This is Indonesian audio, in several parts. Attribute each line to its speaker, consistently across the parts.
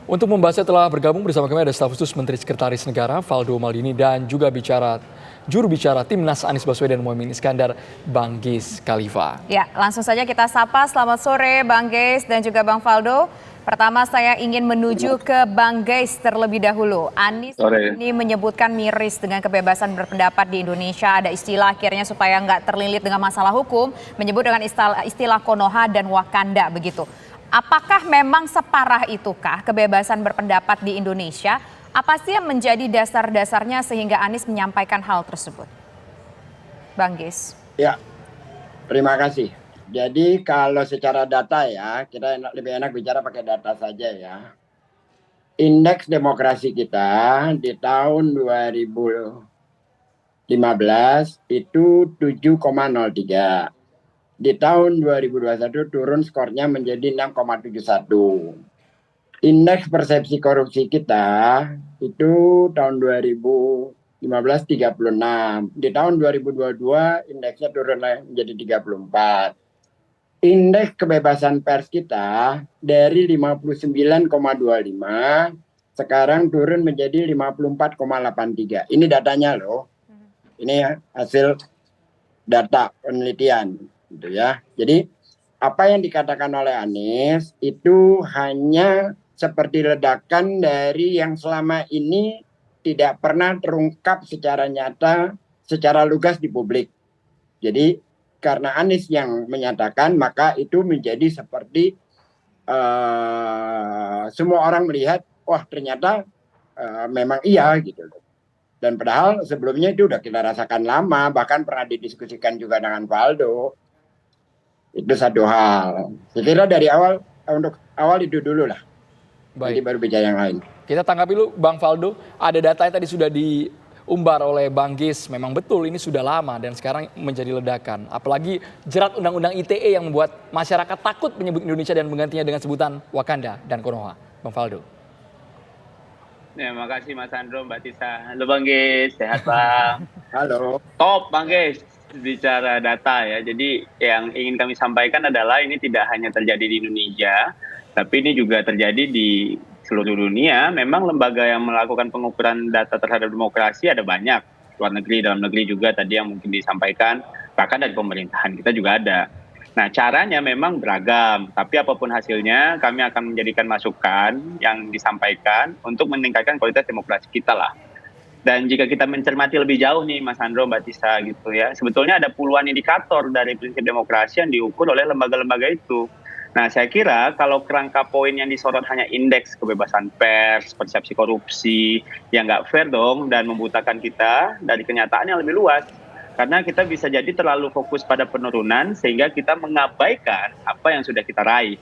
Speaker 1: Untuk membahasnya telah bergabung bersama kami ada staf khusus Menteri Sekretaris Negara Valdo Maldini dan juga juru bicara Timnas Anies Baswedan Muhaimin Iskandar, Bang Geis Khalifa.
Speaker 2: Ya, langsung saja kita sapa. Selamat sore Bang Geis dan juga Bang Valdo. Pertama saya ingin menuju ke Bang Geis terlebih dahulu. Anies ini menyebutkan miris dengan kebebasan berpendapat di Indonesia. Ada istilah akhirnya supaya nggak terlilit dengan masalah hukum, menyebut dengan istilah Konoha dan Wakanda begitu. Apakah memang separah itukah kebebasan berpendapat di Indonesia? Apa sih yang menjadi dasar-dasarnya sehingga Anies menyampaikan hal tersebut? Bang Geis.
Speaker 3: Ya, terima kasih. Jadi kalau secara data ya, kita lebih enak bicara pakai data saja ya. Indeks demokrasi kita di tahun 2015 itu 7,03. Di tahun 2021 turun skornya menjadi 6,71. Indeks persepsi korupsi kita itu tahun 2015 36. Di tahun 2022 indeksnya turun menjadi 34. Indeks kebebasan pers kita dari 59,25 sekarang turun menjadi 54,83. Ini datanya loh. Ini hasil data penelitian. Gitu ya. Jadi apa yang dikatakan oleh Anies itu hanya seperti ledakan dari yang selama ini tidak pernah terungkap secara nyata, secara lugas di publik. Jadi karena Anies yang menyatakan maka itu menjadi seperti semua orang melihat, wah ternyata memang iya gitu. Dan padahal sebelumnya itu udah kita rasakan lama, bahkan pernah didiskusikan juga dengan Valdo. Itu satu hal. Saya kira dari awal, untuk awal itu dulu lah. Nanti baru bicara yang lain.
Speaker 1: Kita tanggapi dulu Bang Valdo, ada data yang tadi sudah diumbar oleh Bang Geis. Memang betul ini sudah lama dan sekarang menjadi ledakan. Apalagi jerat Undang-Undang ITE yang membuat masyarakat takut menyebut Indonesia dan menggantinya dengan sebutan Wakanda dan Konoha. Bang Valdo.
Speaker 4: Ya, makasih Mas Andro, Mbak Tisa. Halo Bang Geis, sehat Bang?
Speaker 3: Halo.
Speaker 4: Top Bang Geis. Bicara data ya, jadi yang ingin kami sampaikan adalah ini tidak hanya terjadi di Indonesia, tapi ini juga terjadi di seluruh dunia. Memang lembaga yang melakukan pengukuran data terhadap demokrasi ada banyak, luar negeri, dalam negeri juga tadi yang mungkin disampaikan, bahkan dari pemerintahan kita juga ada. Nah caranya memang beragam, tapi apapun hasilnya kami akan menjadikan masukan yang disampaikan untuk meningkatkan kualitas demokrasi kita lah. Dan jika kita mencermati lebih jauh nih Mas Andro, Mbak Tisa gitu ya, sebetulnya ada puluhan indikator dari prinsip demokrasi yang diukur oleh lembaga-lembaga itu. Nah saya kira kalau kerangka poin yang disorot hanya indeks kebebasan pers, persepsi korupsi, ya nggak fair dong dan membutakan kita dari kenyataan yang lebih luas. Karena kita bisa jadi terlalu fokus pada penurunan sehingga kita mengabaikan apa yang sudah kita raih.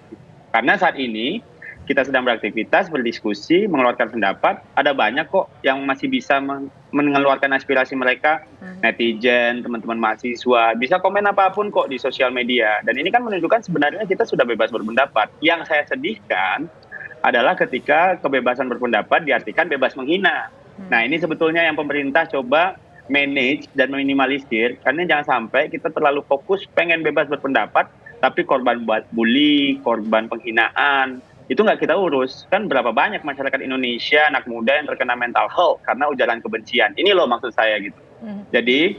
Speaker 4: Karena saat ini kita sedang beraktivitas, berdiskusi, mengeluarkan pendapat, ada banyak kok yang masih bisa mengeluarkan aspirasi mereka, netizen, teman-teman mahasiswa, bisa komen apapun kok di sosial media. Dan ini kan menunjukkan sebenarnya kita sudah bebas berpendapat. Yang saya sedihkan adalah ketika kebebasan berpendapat diartikan bebas menghina. Nah ini sebetulnya yang pemerintah coba manage dan minimalisir, karena jangan sampai kita terlalu fokus pengen bebas berpendapat, tapi korban bully, korban penghinaan, itu nggak kita urus. Kan berapa banyak masyarakat Indonesia, anak muda yang terkena mental health karena ujaran kebencian. Ini loh maksud saya gitu. Jadi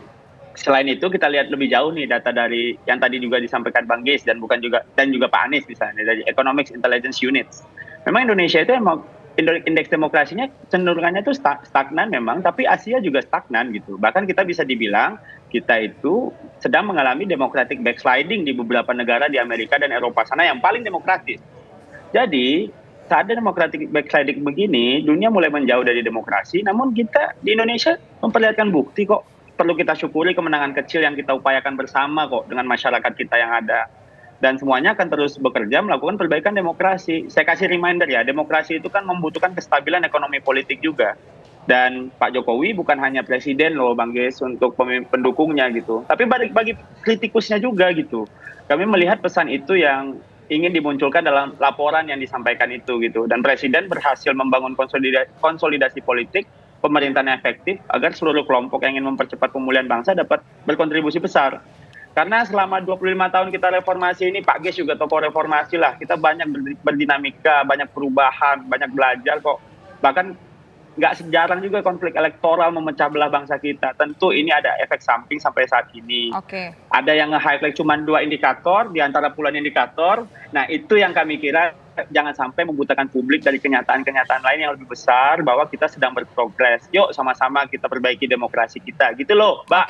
Speaker 4: selain itu kita lihat lebih jauh nih data dari yang tadi juga disampaikan Bang Geis dan juga Pak Anies misalnya dari Economic Intelligence Units. Memang Indonesia itu emang indeks demokrasinya cenderungannya itu stagnan memang, tapi Asia juga stagnan gitu. Bahkan kita bisa dibilang kita itu sedang mengalami democratic backsliding di beberapa negara di Amerika dan Eropa sana yang paling demokratis. Jadi saat democratic backsliding begini, dunia mulai menjauh dari demokrasi, namun kita di Indonesia memperlihatkan bukti kok. Perlu kita syukuri kemenangan kecil yang kita upayakan bersama kok dengan masyarakat kita yang ada. Dan semuanya akan terus bekerja melakukan perbaikan demokrasi. Saya kasih reminder ya, demokrasi itu kan membutuhkan kestabilan ekonomi politik juga. Dan Pak Jokowi bukan hanya presiden loh Bang Geis untuk pendukungnya gitu. Tapi bagi kritikusnya juga gitu. Kami melihat pesan itu yang ingin dimunculkan dalam laporan yang disampaikan itu gitu. Dan Presiden berhasil membangun konsolidasi politik, pemerintahan efektif agar seluruh kelompok yang ingin mempercepat pemulihan bangsa dapat berkontribusi besar. Karena selama 25 tahun kita reformasi ini, Pak Ges juga tokoh reformasi lah. Kita banyak berdinamika, banyak perubahan, banyak belajar kok. Bahkan nggak sejarang juga konflik elektoral memecah belah bangsa kita. Tentu ini ada efek samping sampai saat ini.
Speaker 2: Oke.
Speaker 4: Ada yang nge-highlight cuma 2 indikator, di antara puluhan indikator. Nah itu yang kami kira jangan sampai membutakan publik dari kenyataan-kenyataan lain yang lebih besar bahwa kita sedang berprogres. Yuk sama-sama kita perbaiki demokrasi kita, gitu loh, Mbak.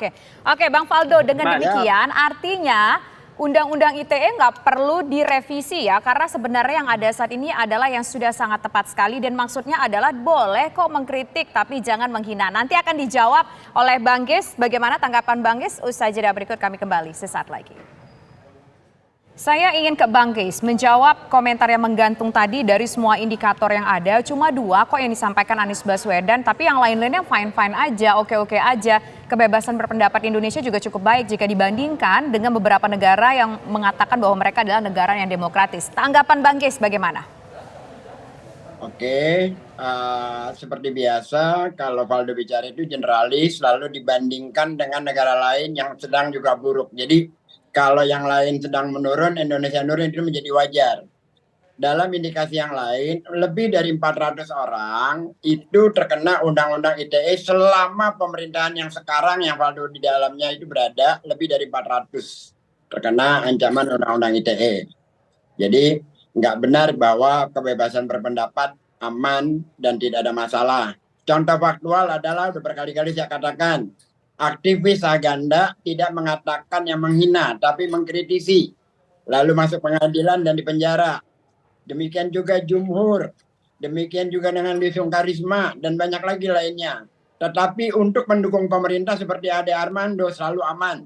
Speaker 2: Oke, Bang Faldo, dengan demikian artinya Undang-Undang ITE nggak perlu direvisi ya, karena sebenarnya yang ada saat ini adalah yang sudah sangat tepat sekali dan maksudnya adalah boleh kok mengkritik tapi jangan menghina. Nanti akan dijawab oleh Bang Ges. Bagaimana tanggapan Bang Ges? Usai jeda berikut kami kembali sesaat lagi. Saya ingin ke Bang Ges menjawab komentar yang menggantung tadi dari semua indikator yang ada. Cuma 2 kok yang disampaikan Anies Baswedan, tapi yang lain-lainnya fine-fine aja, oke-oke aja. Kebebasan berpendapat Indonesia juga cukup baik jika dibandingkan dengan beberapa negara yang mengatakan bahwa mereka adalah negara yang demokratis. Tanggapan Bang Ges bagaimana?
Speaker 3: Oke, seperti biasa kalau Valdo bicara itu generalis lalu dibandingkan dengan negara lain yang sedang juga buruk. Jadi kalau yang lain sedang menurun, Indonesia menurun itu menjadi wajar. Dalam indikasi yang lain, lebih dari 400 orang itu terkena Undang-Undang ITE selama pemerintahan yang sekarang yang Valdo di dalamnya itu berada, lebih dari 400 terkena ancaman Undang-Undang ITE. Jadi nggak benar bahwa kebebasan berpendapat aman dan tidak ada masalah. Contoh faktual adalah udah berkali-kali saya katakan, aktivis Aganda tidak mengatakan yang menghina, tapi mengkritisi. Lalu masuk pengadilan dan dipenjara. Demikian juga Jumhur. Demikian juga dengan Lisung Karisma dan banyak lagi lainnya. Tetapi untuk mendukung pemerintah seperti Ade Armando selalu aman.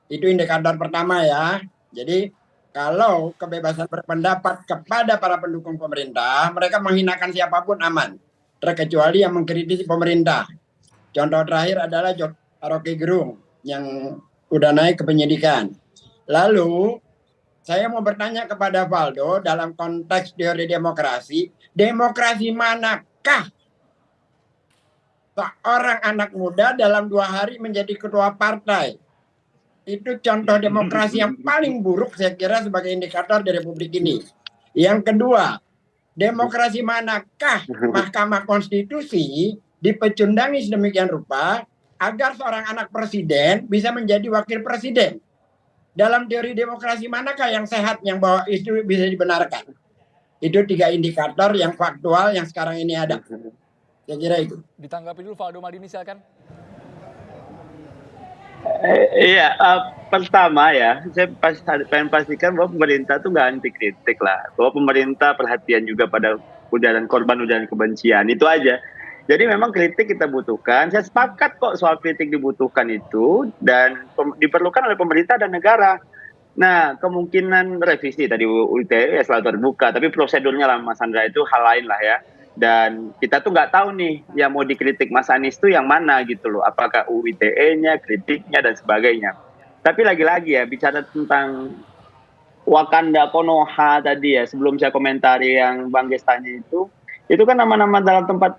Speaker 3: Itu indikator pertama ya. Jadi kalau kebebasan berpendapat kepada para pendukung pemerintah, mereka menghinakan siapapun aman. Terkecuali yang mengkritisi pemerintah. Contoh terakhir adalah Rocky Gerung yang udah naik ke penyidikan. Lalu saya mau bertanya kepada Valdo dalam konteks teori demokrasi manakah seorang anak muda dalam 2 hari menjadi ketua partai? Itu contoh demokrasi yang paling buruk saya kira sebagai indikator di Republik ini. Yang kedua, demokrasi manakah Mahkamah Konstitusi dipecundangi sedemikian rupa agar seorang anak presiden bisa menjadi wakil presiden. Dalam teori demokrasi manakah yang sehat, yang bahwa itu bisa dibenarkan? Itu 3 indikator yang faktual yang sekarang ini ada. Saya kira itu.
Speaker 1: Ditanggapi dulu Valdo Maldini, silakan.
Speaker 4: Iya, pertama ya, saya pengen pastikan bahwa pemerintah tuh nggak anti kritik lah. Bahwa pemerintah perhatian juga pada ujaran korban ujaran kebencian, itu aja. Jadi memang kritik kita butuhkan. Saya sepakat kok soal kritik dibutuhkan itu dan diperlukan oleh pemerintah dan negara. Nah, kemungkinan revisi tadi UITE ya selalu terbuka, tapi prosedurnya lah Mas Andra itu hal lain lah ya. Dan kita tuh nggak tahu nih yang mau dikritik Mas Anies tuh yang mana gitu loh. Apakah UITE-nya, kritiknya dan sebagainya. Tapi lagi-lagi ya bicara tentang Wakanda Konoha tadi ya, sebelum saya komentari yang Bang Ges tanya itu kan nama-nama dalam tempat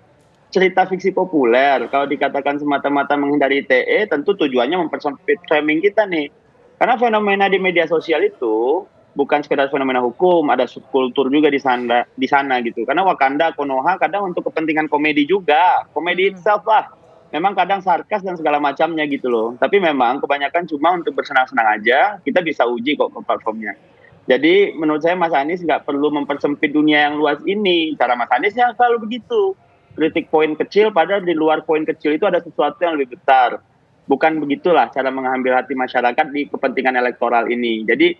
Speaker 4: cerita fiksi populer. Kalau dikatakan semata-mata menghindari ITE, tentu tujuannya mempersempit framing kita nih. Karena fenomena di media sosial itu bukan sekedar fenomena hukum, ada subkultur juga di sana gitu. Karena Wakanda Konoha kadang untuk kepentingan komedi juga, komedi itself lah. Memang kadang sarkas dan segala macamnya gitu loh. Tapi memang kebanyakan cuma untuk bersenang-senang aja, kita bisa uji kok ke platformnya. Jadi menurut saya Mas Anies nggak perlu mempersempit dunia yang luas ini. Cara Mas Anies yang selalu begitu. Kritik poin kecil, padahal di luar poin kecil itu ada sesuatu yang lebih besar. Bukan begitulah cara mengambil hati masyarakat di kepentingan elektoral ini. Jadi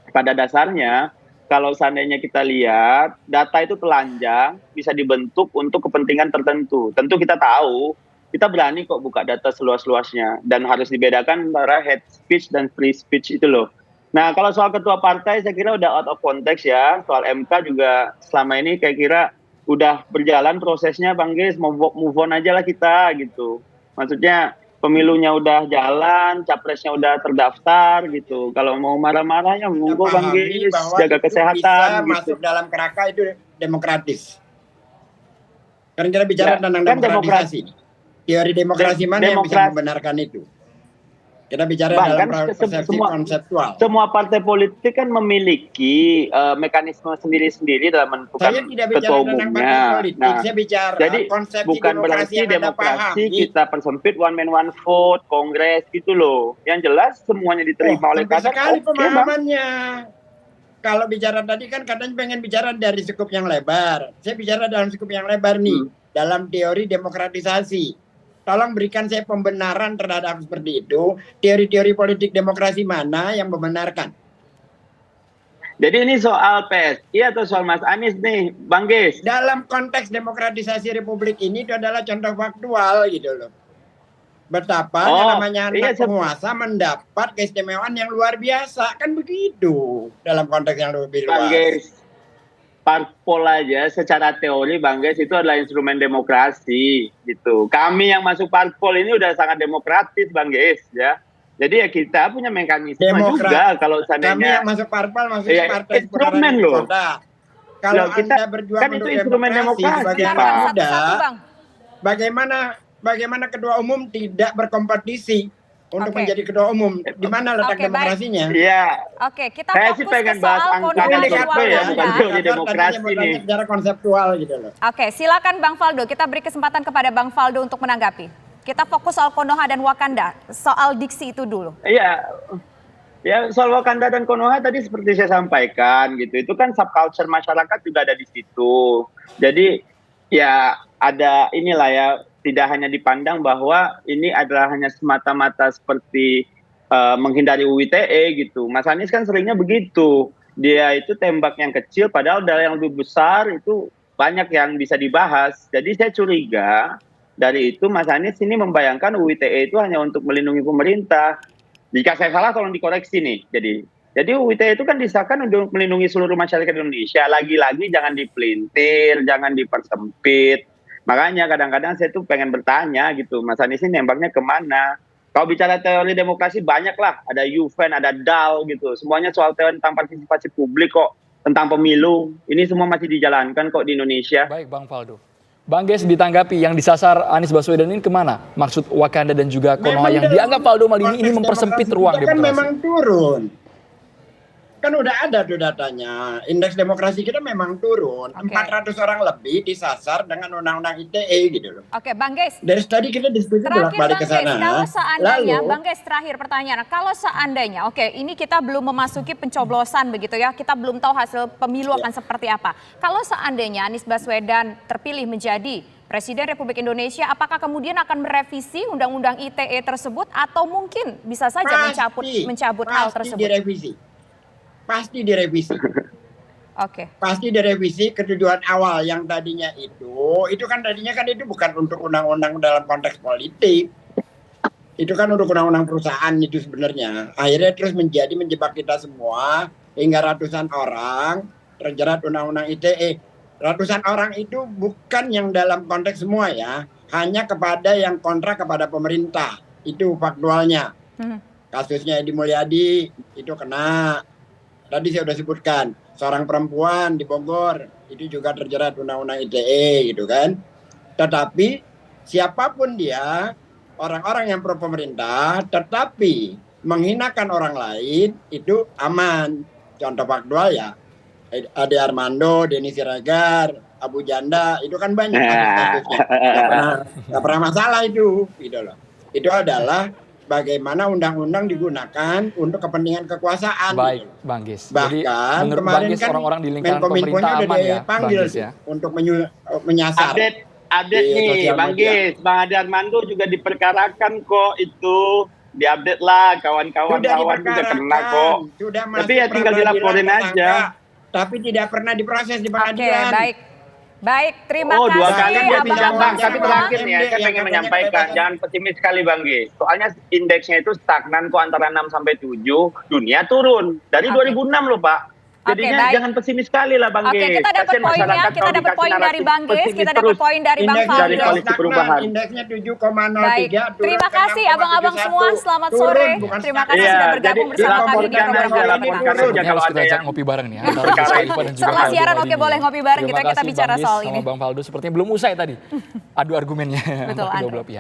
Speaker 4: pada dasarnya kalau seandainya kita lihat data itu telanjang bisa dibentuk untuk kepentingan tertentu. Tentu kita tahu, kita berani kok buka data seluas-luasnya dan harus dibedakan antara hate speech dan free speech itu loh. Nah kalau soal ketua partai saya kira udah out of context ya. Soal MK juga selama ini kayak kira udah berjalan prosesnya Bang Ges, move on aja lah kita gitu. Maksudnya pemilunya udah jalan, capresnya udah terdaftar gitu. Kalau mau marah-marah ya monggo Bang Ges, jaga kesehatan.
Speaker 3: Bisa masuk dalam kerangka itu demokratis. Karena kita bicara tentang demokratisasi. Teori demokrasi mana yang bisa membenarkan itu? Kita bicara
Speaker 4: Bang,
Speaker 3: dalam persepsi konseptual.
Speaker 4: Semua partai politik kan memiliki mekanisme sendiri-sendiri dalam menentukan
Speaker 3: Saya tidak bicara
Speaker 4: ketua
Speaker 3: tentang
Speaker 4: umumnya.
Speaker 3: partai politik, saya bicara
Speaker 4: jadi
Speaker 3: konsepsi
Speaker 4: bukan
Speaker 3: demokrasi
Speaker 4: berarti
Speaker 3: yang Anda
Speaker 4: demokrasi
Speaker 3: pahami.
Speaker 4: kita persempit one man one vote, kongres gitu loh. Yang jelas semuanya diterima oleh
Speaker 3: sempit
Speaker 4: kadar.
Speaker 3: sekali
Speaker 4: Bang.
Speaker 3: pemahamannya. Kalau bicara tadi kan katanya pengen bicara dari skup yang lebar. Saya bicara dalam skup yang lebar nih, dalam teori demokratisasi. Tolong berikan saya pembenaran terhadap seperti itu. Teori-teori politik demokrasi mana yang membenarkan?
Speaker 4: Jadi ini soal PSI atau soal Mas Anies nih, Bang Ges?
Speaker 3: Dalam konteks demokratisasi Republik ini itu adalah contoh faktual gitu loh. Betapa yang namanya anak penguasa mendapat keistimewaan yang luar biasa. Kan begitu dalam konteks yang lebih luas.
Speaker 4: Bang Ges, parpol aja secara teori Bang Ges itu adalah instrumen demokrasi gitu. Kami yang masuk parpol ini udah sangat demokratis Bang Ges ya. Jadi ya kita punya mekanisme juga kalau seandainya
Speaker 3: kami yang masuk parpol maksudnya partai
Speaker 4: instrumen loh.
Speaker 3: Kalau
Speaker 4: kita,
Speaker 3: Anda berjuang
Speaker 4: kan
Speaker 3: untuk
Speaker 4: itu instrumen demokrasi
Speaker 3: sebagai muda, bagaimana ketua umum tidak berkompetisi untuk menjadi ketua umum? Di mana letak demokrasinya?
Speaker 4: Iya.
Speaker 2: Oke, kita
Speaker 4: saya
Speaker 2: fokus
Speaker 4: sih pengen
Speaker 2: ke
Speaker 4: bahas
Speaker 2: soal
Speaker 4: angka dan survei ya, bukan teori demokrasi nih.
Speaker 3: Secara konseptual gitu loh.
Speaker 2: Oke, silakan Bang Faldo. Kita beri kesempatan kepada Bang Faldo untuk menanggapi. Kita fokus soal Konoha dan Wakanda, soal diksi itu dulu.
Speaker 4: Iya. Ya, soal Wakanda dan Konoha tadi seperti saya sampaikan gitu. Itu kan subculture masyarakat juga ada di situ. Jadi ya ada inilah ya, tidak hanya dipandang bahwa ini adalah hanya semata-mata seperti menghindari UU ITE gitu. Mas Anies kan seringnya begitu. Dia itu tembak yang kecil padahal dari yang lebih besar itu banyak yang bisa dibahas. Jadi saya curiga dari itu Mas Anies ini membayangkan UU ITE itu hanya untuk melindungi pemerintah. Jika saya salah tolong dikoreksi nih. Jadi UU ITE itu kan disahkan untuk melindungi seluruh masyarakat Indonesia. Lagi-lagi jangan dipelintir, jangan dipersempit. Makanya kadang-kadang saya tuh pengen bertanya gitu, Mas Anies ini nembaknya kemana? Kalau bicara teori demokrasi banyak lah, ada UFEN, ada DAL gitu. Semuanya soal teori tentang partisipasi publik kok, tentang pemilu. Ini semua masih dijalankan kok di Indonesia.
Speaker 1: Baik Bang Faldo. Bang Ges ditanggapi yang disasar Anies Baswedan ini kemana? Maksud Wakanda dan juga Konoha yang dianggap Faldo Maldini ini mempersempit ruang demokrasi.
Speaker 3: Kan memang turun. Kan udah ada tuh datanya. Indeks demokrasi kita memang turun. 400 orang lebih disasar dengan undang-undang ITE gitu loh.
Speaker 2: Oke, Bang Ges.
Speaker 3: Dari tadi kita diskusi bolak-balik ke sana.
Speaker 2: Kalau seandainya, Bang Ges terakhir pertanyaan. Kalau seandainya, oke ini kita belum memasuki pencoblosan begitu ya. Kita belum tahu hasil pemilu akan seperti apa. Kalau seandainya Anies Baswedan terpilih menjadi Presiden Republik Indonesia, apakah kemudian akan merevisi undang-undang ITE tersebut atau mungkin bisa saja mencabut hal tersebut?
Speaker 3: Pasti direvisi.
Speaker 2: Oke.
Speaker 3: Pasti direvisi. Ketujuan awal yang tadinya itu kan tadinya kan itu bukan untuk undang-undang dalam konteks politik. Itu kan untuk undang-undang perusahaan itu sebenarnya. Akhirnya terus menjebak kita semua hingga ratusan orang terjerat undang-undang ITE. Ratusan orang itu bukan yang dalam konteks semua ya, hanya kepada yang kontra kepada pemerintah. Itu faktualnya. Kasusnya Edi Mulyadi itu kena. Tadi saya sudah sebutkan, seorang perempuan di Bogor itu juga terjerat undang-undang ITE gitu kan. Tetapi siapapun dia, orang-orang yang pro pemerintah tetapi menghinakan orang lain itu aman. Contoh faktual ya, Ade Armando, Denny Siregar, Abu Janda, itu kan banyak kasus-kasusnya. Gak pernah masalah itu gitu loh. Itu adalah bagaimana undang-undang digunakan untuk kepentingan kekuasaan.
Speaker 1: Baik, Bang Ges.
Speaker 3: Bahkan
Speaker 1: menurut
Speaker 3: kemarin
Speaker 1: Bang Ges,
Speaker 3: kan
Speaker 1: orang-orang di lingkaran pemerintah
Speaker 3: udah
Speaker 1: aman ya,
Speaker 3: dipanggil
Speaker 1: Bang Ges ya.
Speaker 3: untuk menyasar.
Speaker 4: Update nih, Bang Ges, Bang Ade Armando juga diperkarakan kok itu. Diupdate lah, kawan-kawan juga kena kok. Tapi ya tinggal dilaporin aja.
Speaker 3: Tapi tidak pernah diproses di pengadilan.
Speaker 2: Oke, baik, terima kasih.
Speaker 4: 2 kali dia bilang Bang,
Speaker 2: Abang
Speaker 4: tapi terakhir nih ya, saya
Speaker 3: yang
Speaker 4: pengen
Speaker 3: katanya
Speaker 4: menyampaikan,
Speaker 3: kebebasan.
Speaker 4: jangan pesimis sekali Bang Ges. Soalnya indeksnya itu stagnan kok antara 6 sampai 7, dunia turun. Dari 2006 loh Pak. Jadinya
Speaker 2: baik.
Speaker 4: jangan pesimis sekali lah Bang Ges.
Speaker 2: Oke, kita dapat
Speaker 4: Kasian
Speaker 2: poinnya,
Speaker 4: masyarakat
Speaker 2: kita
Speaker 4: kalau
Speaker 2: dapat
Speaker 4: dikasih
Speaker 2: poin dari
Speaker 4: narasi
Speaker 2: Bang Ges,
Speaker 4: pesimis
Speaker 2: kita dapat
Speaker 4: terus.
Speaker 2: poin dari Bang
Speaker 3: Indeksnya
Speaker 4: Dari
Speaker 2: Faldo.
Speaker 4: koalisi perubahan.
Speaker 3: Indeksnya 7,03.
Speaker 2: Baik, terima kasih abang-abang semua, selamat
Speaker 3: Turun,
Speaker 2: sore.
Speaker 3: bukan
Speaker 2: Terima
Speaker 3: stagnan.
Speaker 2: kasih
Speaker 4: Iya,
Speaker 2: sudah bergabung
Speaker 4: jadi
Speaker 2: bersama kami di
Speaker 4: dilaporkan
Speaker 2: program
Speaker 4: aja,
Speaker 2: Hari
Speaker 4: laporkan
Speaker 2: Ini.
Speaker 4: aja.
Speaker 1: Sepertinya
Speaker 4: kalau
Speaker 1: harus kita
Speaker 4: ada
Speaker 1: ajak
Speaker 4: yang-
Speaker 1: ngopi bareng nih antara Gus Khalifa dan juga
Speaker 2: Setelah
Speaker 1: Faldo
Speaker 2: siaran,
Speaker 1: Maldini
Speaker 2: oke, boleh
Speaker 1: ya.
Speaker 2: ngopi bareng,
Speaker 1: Terima
Speaker 2: kita
Speaker 1: kasih,
Speaker 2: bicara
Speaker 1: Bang Ges
Speaker 2: soal
Speaker 1: sama
Speaker 2: ini.
Speaker 1: Bang Faldo, sepertinya belum usai tadi adu argumennya
Speaker 2: Betul,
Speaker 1: antar kedua
Speaker 2: Andre.
Speaker 1: belah pihak.